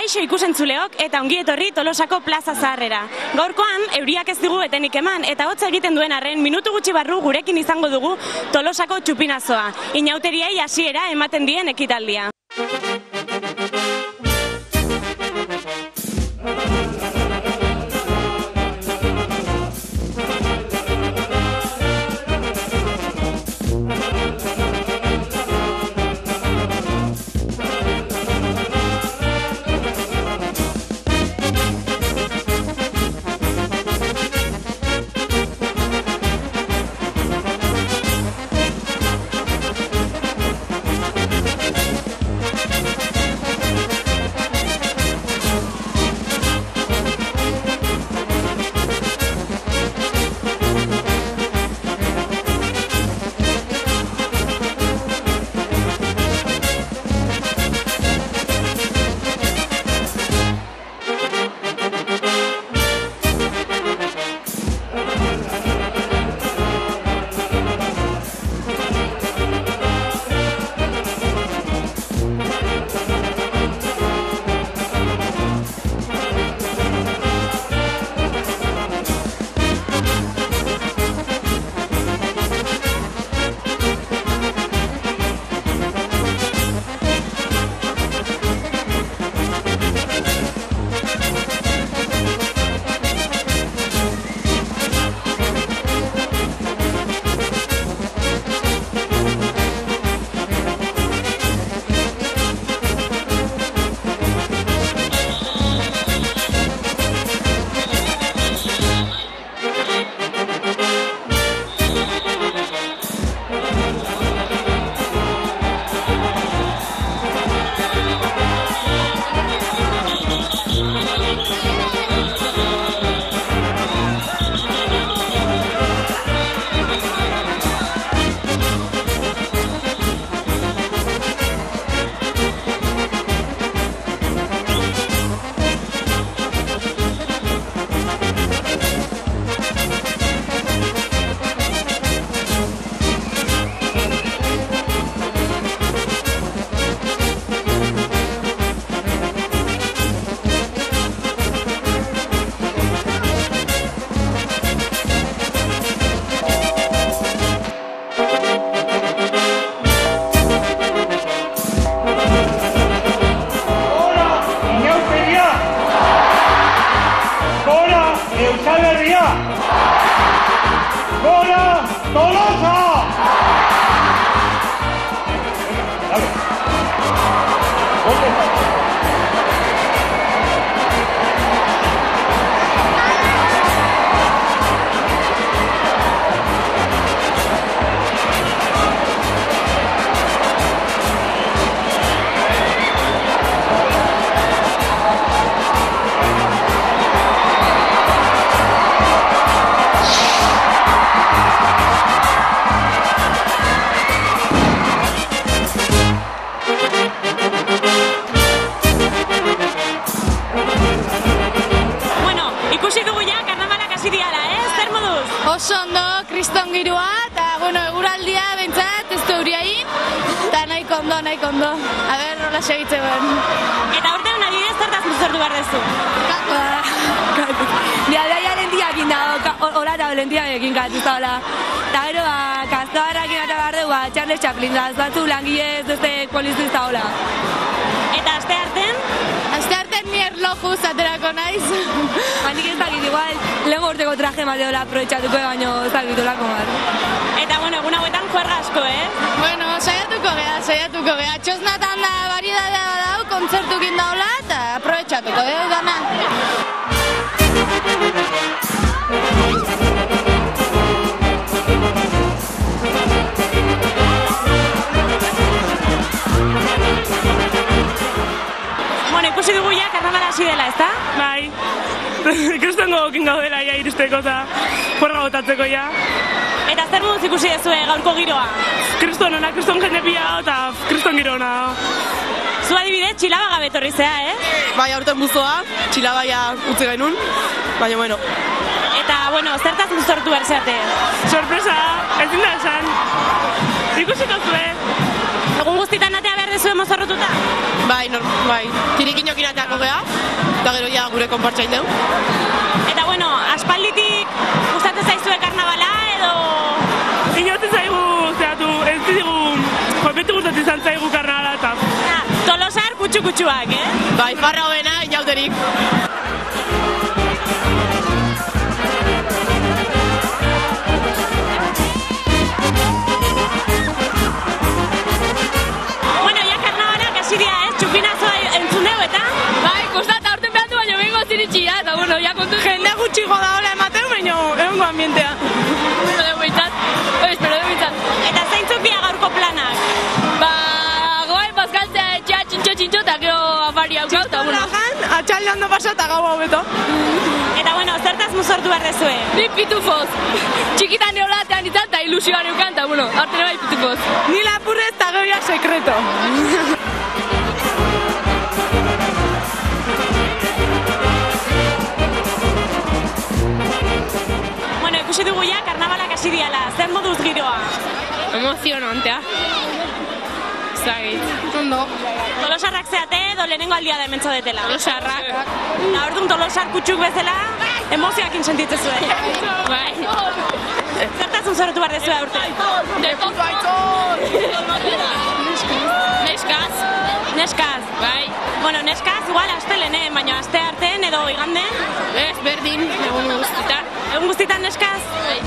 Kaixo ikusentzuleok eta ongi etorri Tolosako plaza zaharrera. Gaurkoan, euriak ez digu etenik eman eta hotza egiten duen arren minutu gutxi barru gurekin izango dugu Tolosako txupinazoa. Inauteriei hasiera ematen dien ekitaldia. Oso ondo, kriston girua, eta, eguraldia bentsat, ez du euriain, eta nahiko ondo. A ber, rola segitze ben. Eta urte hona bidez, zertaz muzortu behar dezu? Diadaiaren diakin da, horara olentiarekin katuz da, hola. Eta gero, kastoarrakin eta behar dugu, Charles Chaplin da, zatu langilez, beste polizista, hola. Eta aste arten? Aste arten mi erlojuz aterako naiz. Hanik ez dakit, igual, lehen urteko traje mateola aprobetxatuko, baino ez dakit olako bat. Eta, egun hauetan juerga asko, Saiatuko gea. Txosnatan da variedadea badau, kontzertukin daula, eta aprobetxatuko, dana. Ikusi dugu ja, karnavala hasi dela, ezta? Bai, kristongo gokin gaudela ja iristeko eta juerga botatzeko ja. Eta zer moduz ikusi dezue gaurko giroa? Kriston ona, kriston jende pila eta kriston giro ona. Zu adibidez, Txilabaga betorri zea, Bai, aurten buzoa, Txilabaia utzi gainun, baina bueno. Eta, zertaz muzortu berzeate? Sorpresa, ezin da esan. Ikusiko zue. Egun guztitan atea behar dezu mozorrotuta? Bai, tirikiñokin ateako geha, eta gero ja gure konpartxain dugu. Eta bueno, aspalditik gustatzen zaizue karnabala edo... Inotzen zaigu, zehatu, ez digu, beti gustatzen izan zaigu karnabala eta... Tolosar kutsu-kutsuak, Bai, farra hoena, inauterik. Bueno, ja karnabalak hasi dira, txupinazoa entzun dugu eta... Bai, kostata aurten behatu baino bengo ziritxia, eta bueno, ja kontu... Jende gutxiko da hola ematen, baina egongo ambientea. Espero dugu bintzat. Eta zeintzuk dira gaurko planak? Goai, bazkaltzea etxea txintxo eta gero afari haukau, eta bueno. Atxalde ondo pasa eta gau hau beto. Eta bueno, zertaz mozortu behar dezue? Ni pitufoz. Txikitan neolatean izan eta ilusioan eukan, eta bueno, artene bai pitufoz. Ni lapurrez eta gehiak sekreto. Bueno, ikusi dugu ja, karnabalak hasi diala, zer moduz giroa? Emozionantea. Zagit. Ondo. Tolosarrak zeate edo lehenengo aldia da hementzo detela? Tolosarrak. Eta orduan tolosar kutsuk bezala, emozioakin sentitzen zuen. Bai. Zertazun zorrotu behar dezue aurte? Neskaz. Neskaz? Bai. Bueno, neskaz, igual astelene, baina aste artean edo iganden? Ez, berdin, egun guztitan. Egun guztitan neskaz? Bai.